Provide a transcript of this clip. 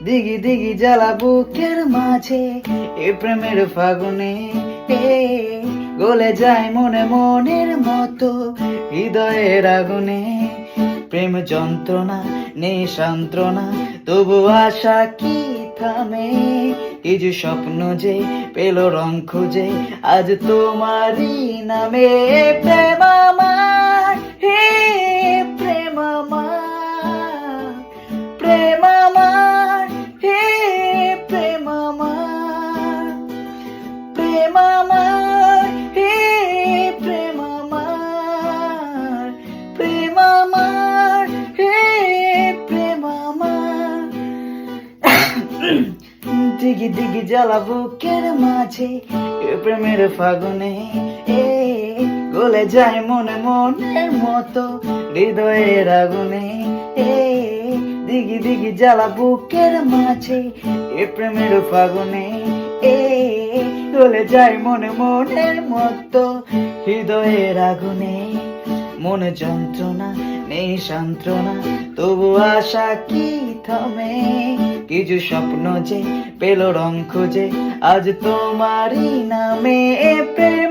দিগি দিগি জ্বালা বুকের মাঝে এ প্রেমের ফাগুনে গলে যায় মনে মনের মতো হৃদয়ের আগুনে। প্রেম যন্ত্রণা নেই সান্ত্বনা, তবু আশা কি থামে? কিছু স্বপ্ন যে পেল রং খুঁজে আজ তোমারই নামে। প্রেম আমার, হে প্রেম আমার, প্রেম আমার, হে প্রেম আমার, প্রেম আমার, হে প্রেম আমার, প্রেম আমার, হে প্রেম আমার। দিগি দিগি জ্বালা বুকের মাঝে এ প্রেমের ফাগুনে গলে যায় মনে মনের মতো হৃদয়ের আগুনে। দিগি দিগি জ্বালা বুকের মাঝে এ প্রেমের ফাগুনে গলে যায় মনে মনের মতো হৃদয়ের আগুনে। মনে যন্ত্রণা নেই সান্ত্বনা, তবু আশা কি থামে? কিছু স্বপ্ন যে পেল রং খুঁজে আজ তোমারই নামে। প্রেম